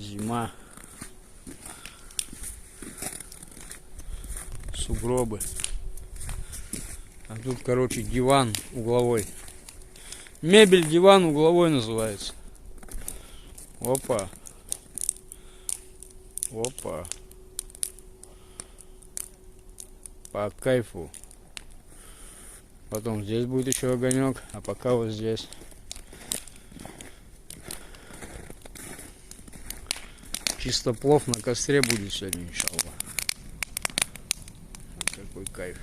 Зима. Сугробы. А тут, короче, диван угловой. Мебель, диван угловой называется. Опа. Опа. По кайфу. Потом здесь будет еще огонек, а пока вот здесь. Чисто плов на костре будет сегодня, иншаллах. Вот какой кайф.